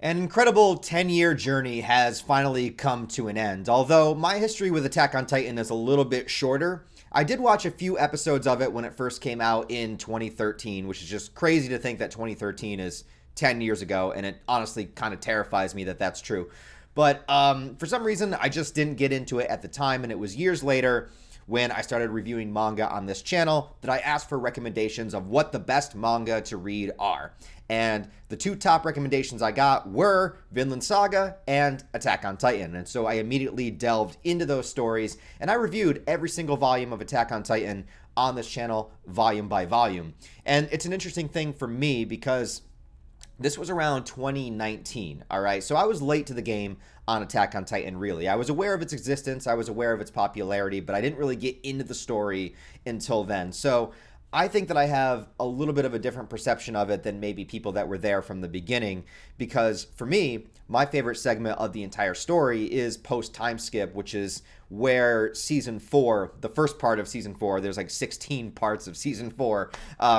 An incredible 10-year journey has finally come to an end. Although my history with Attack on Titan is a little bit shorter, I did watch a few episodes of it when it first came out in 2013, which is just crazy to think that 2013 is 10 years ago, and it honestly kind of terrifies me that that's true. But for some reason, I just didn't get into it at the time, and it was years later when I started reviewing manga on this channel that I asked for recommendations of what the best manga to read are. And the two top recommendations I got were Vinland Saga and Attack on Titan. And so I immediately delved into those stories, and I reviewed every single volume of Attack on Titan on this channel, volume by volume. And it's an interesting thing for me because this was around 2019, all right? So I was late to the game on Attack on Titan, really. I was aware of its existence, I was aware of its popularity, but I didn't really get into the story until then. So I think that I have a little bit of a different perception of it than maybe people that were there from the beginning, because for me, my favorite segment of the entire story is post-time skip, which is where season 4, the first part of season 4, there's like 16 parts of season 4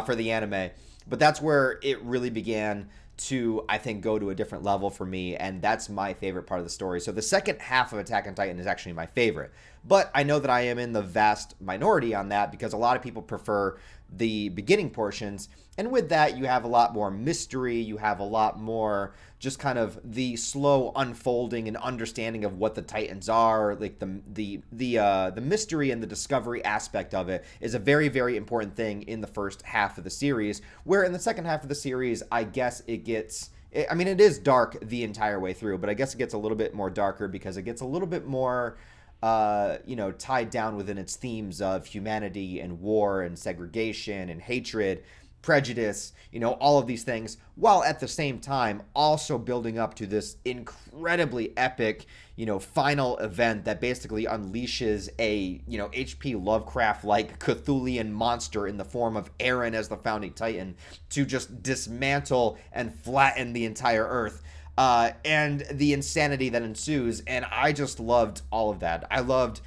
for the anime, but that's where it really began to, I think, go to a different level for me, and that's my favorite part of the story. So the second half of Attack on Titan is actually my favorite, but I know that I am in the vast minority on that because a lot of people prefer the beginning portions, and with that you have a lot more mystery, you have a lot more just kind of the slow unfolding and understanding of what the Titans are. Like the mystery and the discovery aspect of it is a very, very important thing in the first half of the series, where in the second half of the series, I guess it gets, I mean, it is dark the entire way through, but I guess it gets a little bit more darker because it gets a little bit more tied down within its themes of humanity and war and segregation and hatred, prejudice, all of these things, while at the same time also building up to this incredibly epic, final event that basically unleashes a, H.P. Lovecraft-like Cthulian monster in the form of Eren as the founding Titan to just dismantle and flatten the entire Earth. And the insanity that ensues, and I just loved all of that. I loved,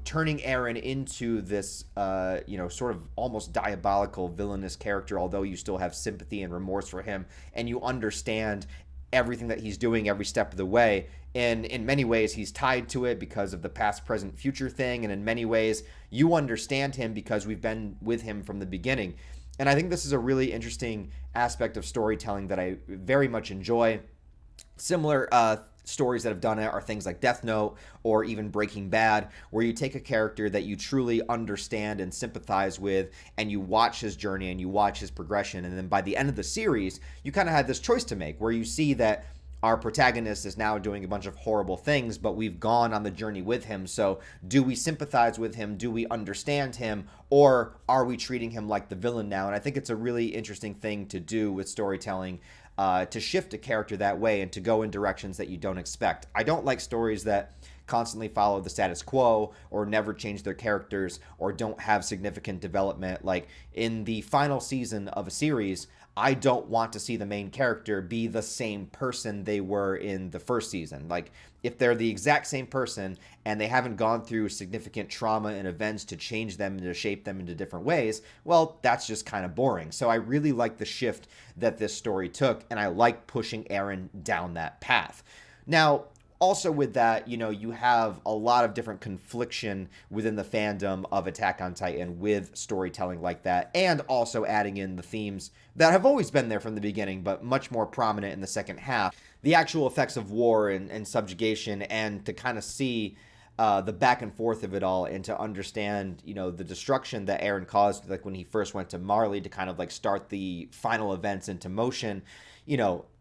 turning Eren into this, sort of almost diabolical, villainous character, although you still have sympathy and remorse for him, and you understand everything that he's doing every step of the way. And in many ways, he's tied to it because of the past, present, future thing, and in many ways, you understand him because we've been with him from the beginning. And I think this is a really interesting aspect of storytelling that I very much enjoy. Similar stories that have done it are things like Death Note or even Breaking Bad, where you take a character that you truly understand and sympathize with, and you watch his journey and you watch his progression, and then by the end of the series, you kind of have this choice to make where you see that our protagonist is now doing a bunch of horrible things, but we've gone on the journey with him. So do we sympathize with him? Do we understand him? Or are we treating him like the villain now? And I think it's a really interesting thing to do with storytelling, to shift a character that way and to go in directions that you don't expect. I don't like stories that constantly follow the status quo or never change their characters or don't have significant development. Like in the final season of a series, I don't want to see the main character be the same person they were in the first season. Like if they're the exact same person and they haven't gone through significant trauma and events to change them and to shape them into different ways, well, that's just kind of boring. So I really like the shift that this story took, and I like pushing Eren down that path. Now, also with that, you have a lot of different confliction within the fandom of Attack on Titan with storytelling like that, and also adding in the themes that have always been there from the beginning, but much more prominent in the second half. The actual effects of war and subjugation, and to kind of see the back and forth of it all, and to understand, the destruction that Eren caused, like when he first went to Marley to kind of like start the final events into motion.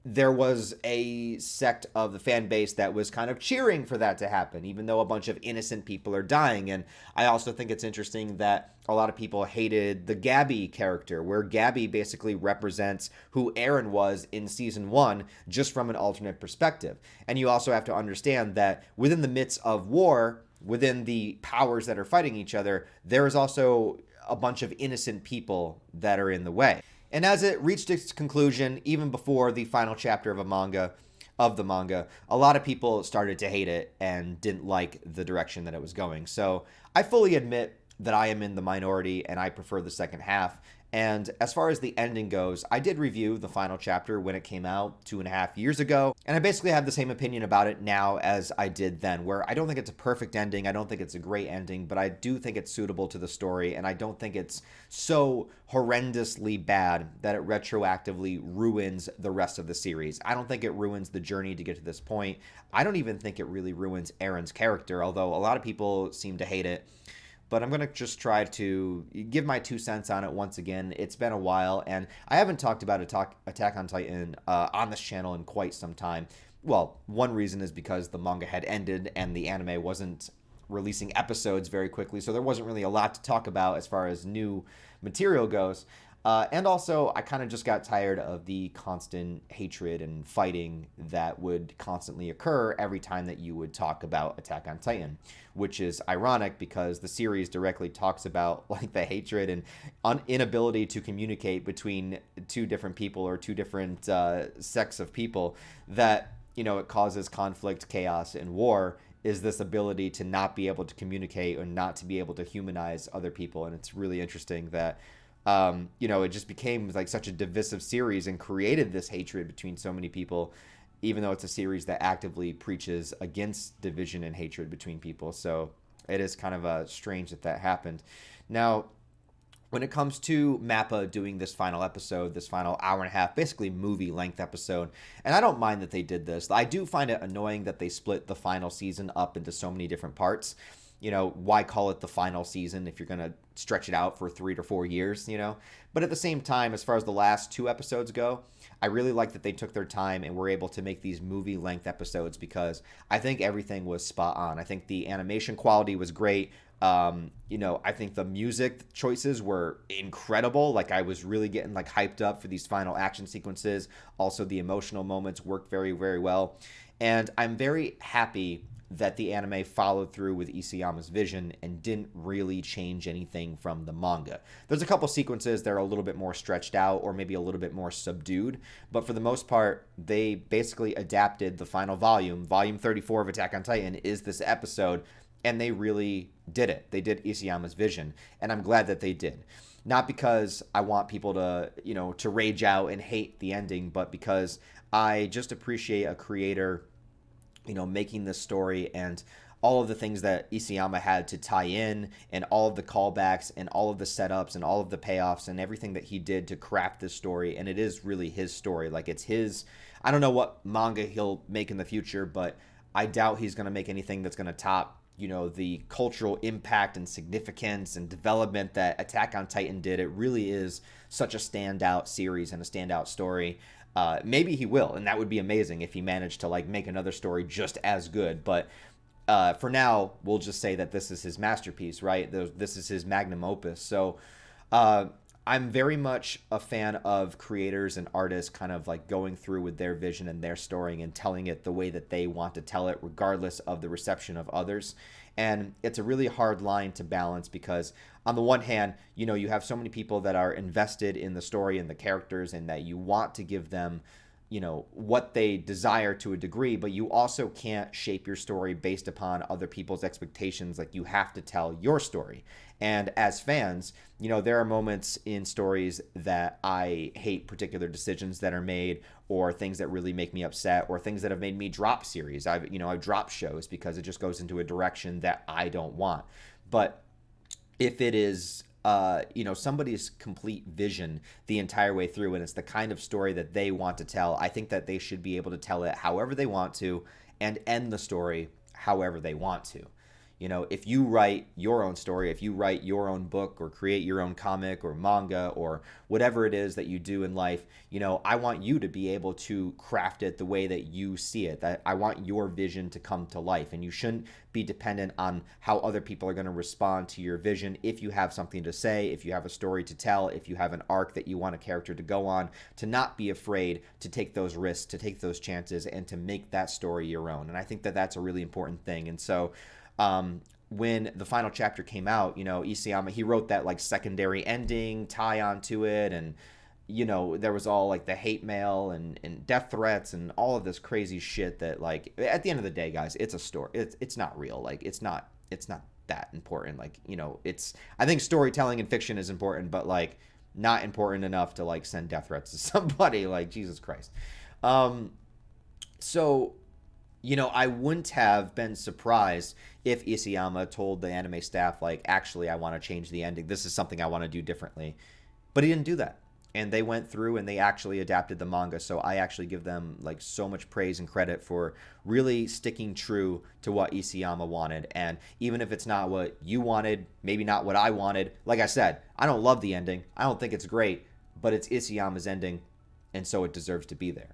There was a sect of the fan base that was kind of cheering for that to happen, even though a bunch of innocent people are dying. And I also think it's interesting that a lot of people hated the Gabby character, where Gabby basically represents who Eren was in season 1, just from an alternate perspective. And you also have to understand that within the midst of war, within the powers that are fighting each other, there is also a bunch of innocent people that are in the way. And as it reached its conclusion, even before the final chapter of the manga, a lot of people started to hate it and didn't like the direction that it was going. So I fully admit that I am in the minority and I prefer the second half. And as far as the ending goes, I did review the final chapter when it came out 2.5 years ago, and I basically have the same opinion about it now as I did then, where I don't think it's a perfect ending, I don't think it's a great ending, but I do think it's suitable to the story, and I don't think it's so horrendously bad that it retroactively ruins the rest of the series. I don't think it ruins the journey to get to this point. I don't even think it really ruins Eren's character, although a lot of people seem to hate it. But I'm going to just try to give my 2 cents on it once again. It's been a while, and I haven't talked about Attack on Titan on this channel in quite some time. Well, one reason is because the manga had ended and the anime wasn't releasing episodes very quickly, so there wasn't really a lot to talk about as far as new material goes. And also, I kind of just got tired of the constant hatred and fighting that would constantly occur every time that you would talk about Attack on Titan, which is ironic because the series directly talks about like the hatred and inability to communicate between two different people or two different sects of people that, it causes conflict, chaos, and war is this ability to not be able to communicate or not to be able to humanize other people. And it's really interesting that it just became like such a divisive series and created this hatred between so many people, even though it's a series that actively preaches against division and hatred between people. So it is kind of strange that happened. Now, when it comes to Mappa doing this final episode, this final hour and a half, basically movie length episode, and I don't mind that they did this. I do find it annoying that they split the final season up into so many different parts. Why call it the final season if you're going to stretch it out for 3 to 4 years, But at the same time, as far as the last 2 episodes go, I really like that they took their time and were able to make these movie-length episodes because I think everything was spot on. I think the animation quality was great. I think the music choices were incredible. Like, I was really getting, hyped up for these final action sequences. Also, the emotional moments worked very, very well. And I'm very happy that the anime followed through with Isayama's vision and didn't really change anything from the manga. There's a couple sequences that are a little bit more stretched out or maybe a little bit more subdued, but for the most part, they basically adapted the final volume. Volume 34 of Attack on Titan is this episode, and they really did it. They did Isayama's vision, and I'm glad that they did. Not because I want people to, to rage out and hate the ending, but because I just appreciate a creator making this story and all of the things that Isayama had to tie in and all of the callbacks and all of the setups and all of the payoffs and everything that he did to craft this story. And it is really his story. Like, it's his. I don't know what manga he'll make in the future, but I doubt he's going to make anything that's going to top, the cultural impact and significance and development that Attack on Titan did. It really is such a standout series and a standout story. Maybe he will, and that would be amazing if he managed to make another story just as good. But for now, we'll just say that this is his masterpiece, right? This is his magnum opus. So I'm very much a fan of creators and artists kind of going through with their vision and their story and telling it the way that they want to tell it, regardless of the reception of others. And it's a really hard line to balance because on the one hand, you have so many people that are invested in the story and the characters and that you want to give them, what they desire to a degree, but you also can't shape your story based upon other people's expectations. Like, you have to tell your story. And as fans, there are moments in stories that I hate particular decisions that are made or things that really make me upset or things that have made me drop series. I've dropped shows because it just goes into a direction that I don't want. But if it is somebody's complete vision the entire way through and it's the kind of story that they want to tell, I think that they should be able to tell it however they want to and end the story however they want to. If you write your own story, if you write your own book or create your own comic or manga or whatever it is that you do in life, I want you to be able to craft it the way that you see it. That I want your vision to come to life, and you shouldn't be dependent on how other people are going to respond to your vision. If you have something to say, if you have a story to tell, if you have an arc that you want a character to go on, to not be afraid to take those risks, to take those chances, and to make that story your own. And I think that that's a really important thing. And so when the final chapter came out, Isayama, he wrote that secondary ending tie on to it, and there was all the hate mail and death threats and all of this crazy shit that at the end of the day, guys, it's a story. It's not real. It's not that important. It's, I think storytelling and fiction is important, but not important enough to like send death threats to somebody. Like, Jesus Christ. So, I wouldn't have been surprised if Isayama told the anime staff, like, actually, I want to change the ending. This is something I want to do differently. But he didn't do that. And they went through and they actually adapted the manga. So I actually give them like so much praise and credit for really sticking true to what Isayama wanted. And even if it's not what you wanted, maybe not what I wanted, like I said, I don't love the ending. I don't think it's great, but it's Isayama's ending. And so it deserves to be there.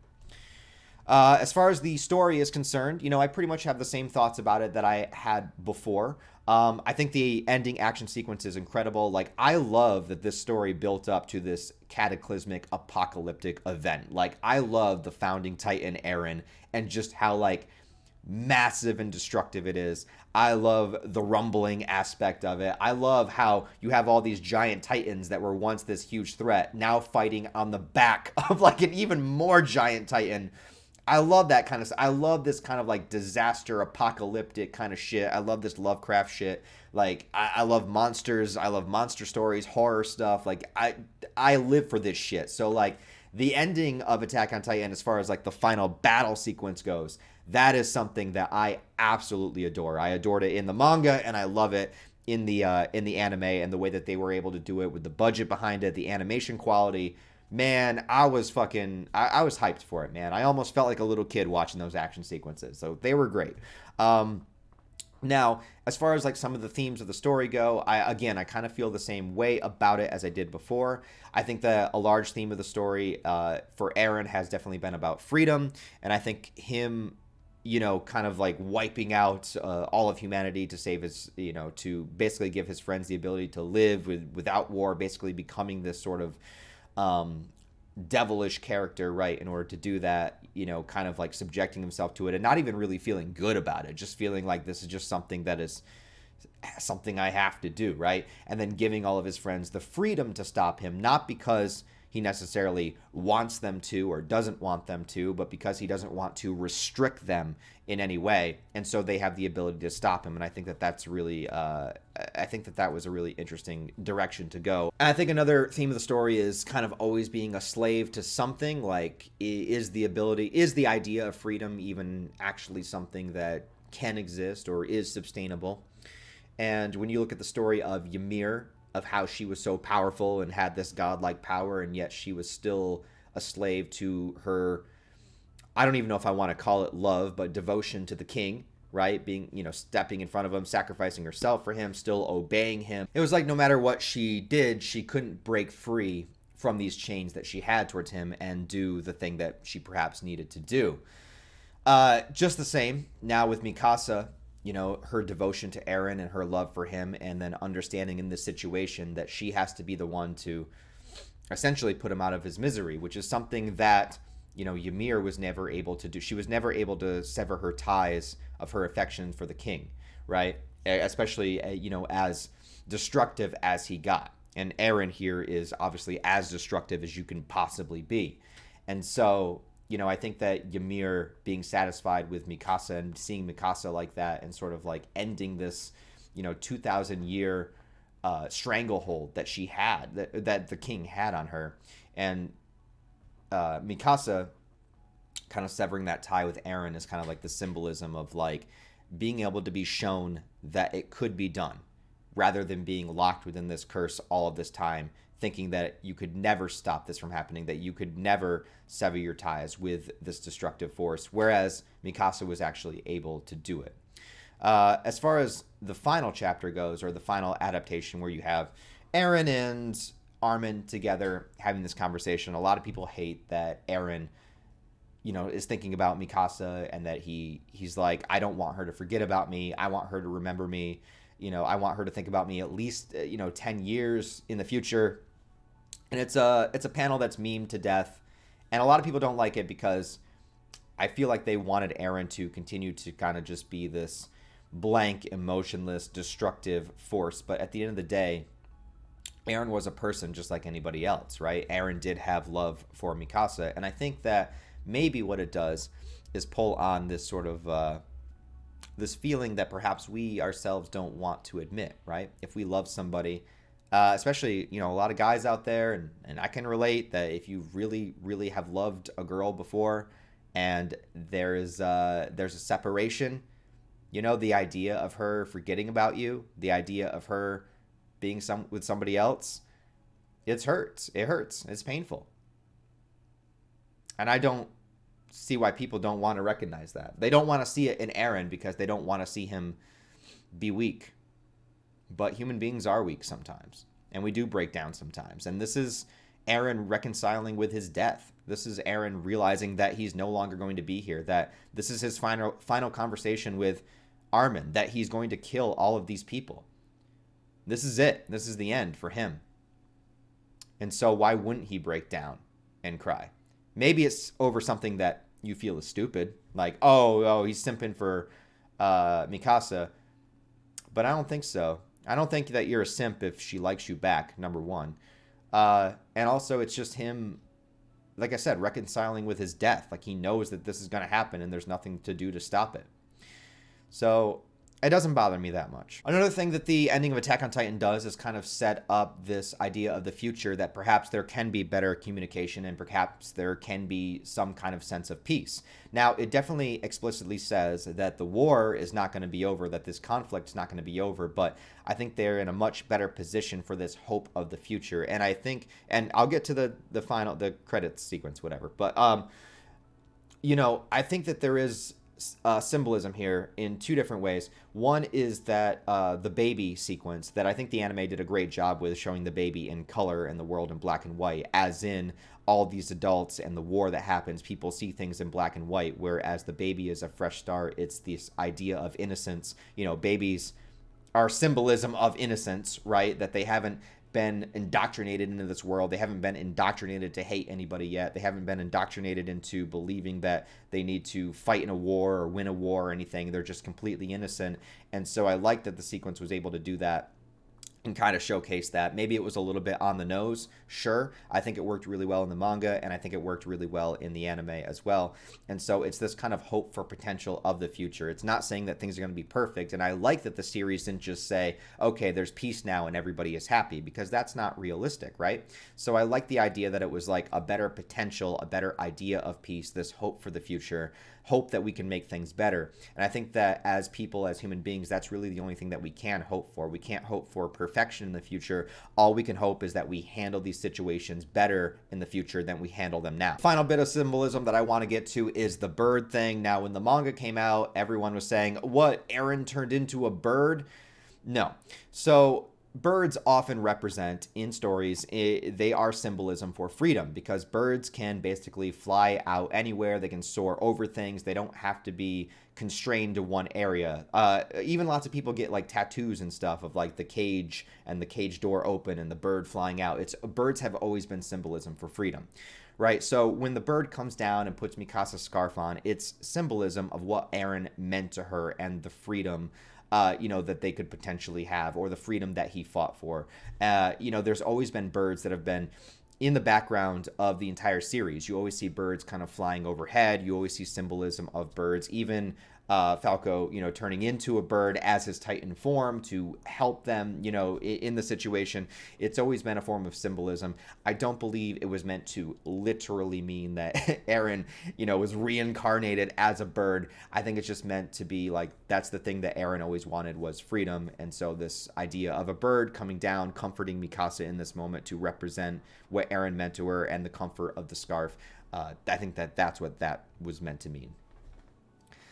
As far as the story is concerned, I pretty much have the same thoughts about it that I had before. I think the ending action sequence is incredible. Like, I love that this story built up to this cataclysmic apocalyptic event. Like, I love the founding Titan Eren and just how, like, massive and destructive it is. I love the rumbling aspect of it. I love how you have all these giant titans that were once this huge threat now fighting on the back of, like, an even more giant titan. I love that kind of stuff. I love this kind of like disaster, apocalyptic kind of shit. I love this Lovecraft shit. Like, I love monsters. I love monster stories, horror stuff. Like, I live for this shit. So, like, the ending of Attack on Titan, as far as like the final battle sequence goes, that is something that I absolutely adore. I adored it in the manga, and I love it in the anime, and the way that they were able to do it with the budget behind it, the animation quality. Man, I was hyped for it, man. I almost felt like a little kid watching those action sequences. So they were great. Now, as far as like some of the themes of the story go, I kind of feel the same way about it as I did before. I think that a large theme of the story for Eren has definitely been about freedom. And I think him, kind of like wiping out all of humanity to save his, to basically give his friends the ability to live without war, basically becoming this sort of devilish character, right? In order to do that, kind of like subjecting himself to it and not even really feeling good about it, just feeling like this is just something that is something I have to do, right? And then giving all of his friends the freedom to stop him, not because he necessarily wants them to or doesn't want them to, but because he doesn't want to restrict them in any way. And so they have the ability to stop him. And I think that that's really, I think that that was a really interesting direction to go. And I think another theme of the story is kind of always being a slave to something. Like, is the idea of freedom even actually something that can exist or is sustainable? And when you look at the story of Ymir, of how she was so powerful and had this godlike power, and yet she was still a slave to her, I don't even know if I want to call it love, but devotion to the king, right? Being, stepping in front of him, sacrificing herself for him, still obeying him. It was like no matter what she did, she couldn't break free from these chains that she had towards him and do the thing that she perhaps needed to do. Just the same, now with Mikasa, her devotion to Eren and her love for him, and then understanding in this situation that she has to be the one to essentially put him out of his misery, which is something that, Ymir was never able to do. She was never able to sever her ties of her affection for the king, right? Especially, as destructive as he got. And Eren here is obviously as destructive as you can possibly be. And so, I think that Ymir being satisfied with Mikasa and seeing Mikasa like that and sort of like ending this, 2,000-year stranglehold that she had, that the king had on her. And Mikasa kind of severing that tie with Eren is kind of like the symbolism of like being able to be shown that it could be done rather than being locked within this curse all of this time, thinking that you could never stop this from happening, that you could never sever your ties with this destructive force, whereas Mikasa was actually able to do it. As far as the final chapter goes, or the final adaptation where you have Eren and Armin together having this conversation, a lot of people hate that Eren, is thinking about Mikasa and that he's like, I don't want her to forget about me. I want her to remember me. I want her to think about me at least, 10 years in the future. And it's a panel that's memed to death. And a lot of people don't like it because I feel like they wanted Eren to continue to kind of just be this blank, emotionless, destructive force. But at the end of the day, Eren was a person just like anybody else, right? Eren did have love for Mikasa. And I think that maybe what it does is pull on this sort of this feeling that perhaps we ourselves don't want to admit, right? If we love somebody, Especially, you know, a lot of guys out there, and I can relate that if you really, really have loved a girl before, and there's a separation, you know, the idea of her forgetting about you, the idea of her being with somebody else, it hurts. It hurts. It's painful. And I don't see why people don't want to recognize that. They don't want to see it in Eren because they don't want to see him be weak. But human beings are weak sometimes, and we do break down sometimes. And this is Eren reconciling with his death. This is Eren realizing that he's no longer going to be here, that this is his final conversation with Armin, that he's going to kill all of these people. This is it. This is the end for him. And so why wouldn't he break down and cry? Maybe it's over something that you feel is stupid, like, oh, he's simping for Mikasa. But I don't think so. I don't think that you're a simp if she likes you back, number one. And also, it's just him, like I said, reconciling with his death. Like, he knows that this is going to happen and there's nothing to do to stop it. So it doesn't bother me that much. Another thing that the ending of Attack on Titan does is kind of set up this idea of the future, that perhaps there can be better communication and perhaps there can be some kind of sense of peace. Now, it definitely explicitly says that the war is not going to be over, that this conflict is not going to be over, but I think they're in a much better position for this hope of the future. And I think, and I'll get to the credits sequence, whatever, but, you know, I think that there is symbolism here in two different ways. One is that the baby sequence, that I think the anime did a great job with, showing the baby in color and the world in black and white, as in all these adults and the war that happens, people see things in black and white, whereas the baby is a fresh start. It's this idea of innocence. You know, babies are symbolism of innocence, right? That they haven't been indoctrinated into this world. They haven't been indoctrinated to hate anybody yet. They haven't been indoctrinated into believing that they need to fight in a war or win a war or anything. They're just completely innocent. And so I like that the sequence was able to do that and kind of showcase that. Maybe it was a little bit on the nose, sure. I think it worked really well in the manga, and I think it worked really well in the anime as well. And so it's this kind of hope for potential of the future. It's not saying that things are going to be perfect, and I like that the series didn't just say, okay, there's peace now and everybody is happy, because that's not realistic, right? So I like the idea that it was like a better potential, a better idea of peace, this hope for the future, hope that we can make things better. And I think that as people, as human beings, that's really the only thing that we can hope for. We can't hope for perfection in the future. All we can hope is that we handle these situations better in the future than we handle them now. Final bit of symbolism that I want to get to is the bird thing. Now, when the manga came out, everyone was saying, what, Eren turned into a bird? No. So birds often represent, in stories, they are symbolism for freedom, because birds can basically fly out anywhere. They can soar over things. They don't have to be constrained to one area. Even lots of people get like tattoos and stuff of like the cage and the cage door open and the bird flying out. Birds have always been symbolism for freedom. Right, so when the bird comes down and puts Mikasa's scarf on, it's symbolism of what Eren meant to her and the freedom that they could potentially have, or the freedom that he fought for. There's always been birds that have been in the background of the entire series. You always see birds kind of flying overhead. You always see symbolism of birds. Even Falco, turning into a bird as his Titan form to help them, in the situation. It's always been a form of symbolism. I don't believe it was meant to literally mean that Eren, was reincarnated as a bird. I think it's just meant to be like, that's the thing that Eren always wanted, was freedom. And so this idea of a bird coming down, comforting Mikasa in this moment to represent what Eren meant to her and the comfort of the scarf. I think that's what that was meant to mean.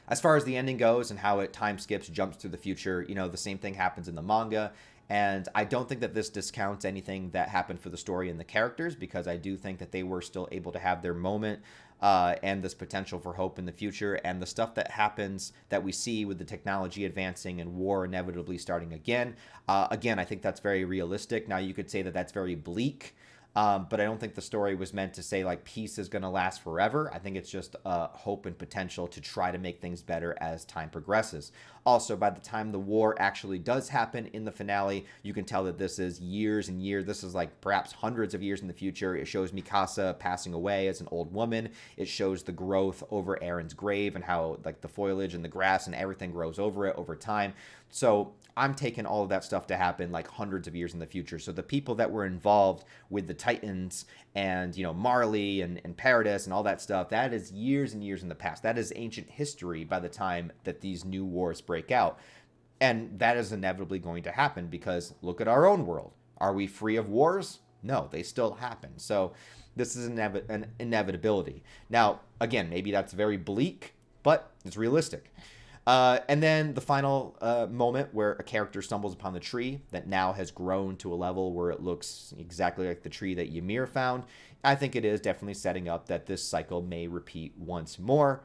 As far as the ending goes and how it time skips, jumps to the future, the same thing happens in the manga. And I don't think that this discounts anything that happened for the story and the characters, because I do think that they were still able to have their moment and this potential for hope in the future. And the stuff that happens that we see with the technology advancing and war inevitably starting again, I think that's very realistic. Now, you could say that that's very bleak. But I don't think the story was meant to say like peace is going to last forever. I think it's just hope and potential to try to make things better as time progresses. Also, by the time the war actually does happen in the finale, you can tell that this is years and years. This is like perhaps hundreds of years in the future. It shows Mikasa passing away as an old woman. It shows the growth over Eren's grave and how like the foliage and the grass and everything grows over it over time. So I'm taking all of that stuff to happen like hundreds of years in the future. So the people that were involved with the Titans and, you know, Marley and Paradis and all that stuff, that is years and years in the past. That is ancient history by the time that these new wars break out. And that is inevitably going to happen because look at our own world. Are we free of wars? No, they still happen. So this is an inevitability. Now, again, maybe that's very bleak, but it's realistic. And then the final moment where a character stumbles upon the tree that now has grown to a level where it looks exactly like the tree that Ymir found. I think it is definitely setting up that this cycle may repeat once more.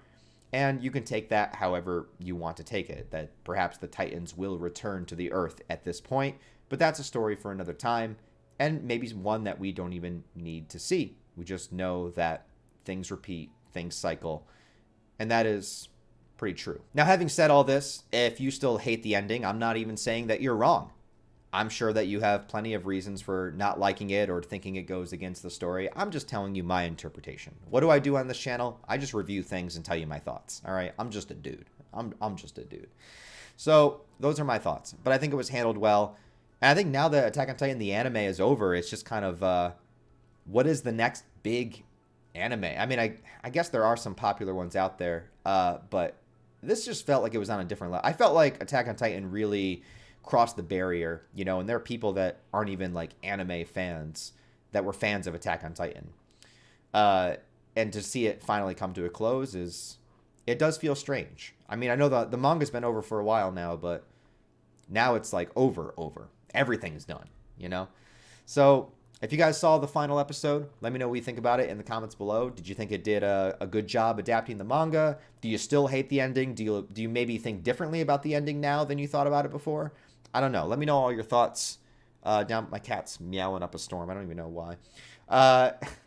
And you can take that however you want to take it, that perhaps the Titans will return to the Earth at this point. But that's a story for another time, and maybe one that we don't even need to see. We just know that things repeat, things cycle, and that is pretty true. Now, having said all this, if you still hate the ending, I'm not even saying that you're wrong. I'm sure that you have plenty of reasons for not liking it or thinking it goes against the story. I'm just telling you my interpretation. What do I do on this channel? I just review things and tell you my thoughts. All right? I'm just a dude. I'm just a dude. So those are my thoughts. But I think it was handled well. And I think now that Attack on Titan, the anime, is over, it's just kind of what is the next big anime? I mean, I guess there are some popular ones out there, but this just felt like it was on a different level. I felt like Attack on Titan really crossed the barrier, you know, and there are people that aren't even like anime fans that were fans of Attack on Titan. And to see it finally come to a close it does feel strange. I mean, I know the manga's been over for a while now, but now it's like over. Everything's done, you know? So if you guys saw the final episode, let me know what you think about it in the comments below. Did you think it did a good job adapting the manga? Do you still hate the ending? Do you maybe think differently about the ending now than you thought about it before? I don't know. Let me know all your thoughts. Down, my cat's meowing up a storm. I don't even know why.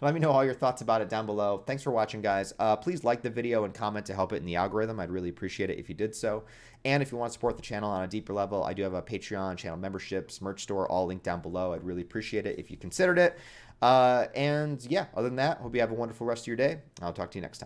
Let me know all your thoughts about it down below. Thanks for watching, guys. Please like the video and comment to help it in the algorithm. I'd really appreciate it if you did so. And if you want to support the channel on a deeper level, I do have a Patreon, channel memberships, merch store, all linked down below. I'd really appreciate it if you considered it. And yeah, other than that, hope you have a wonderful rest of your day. I'll talk to you next time.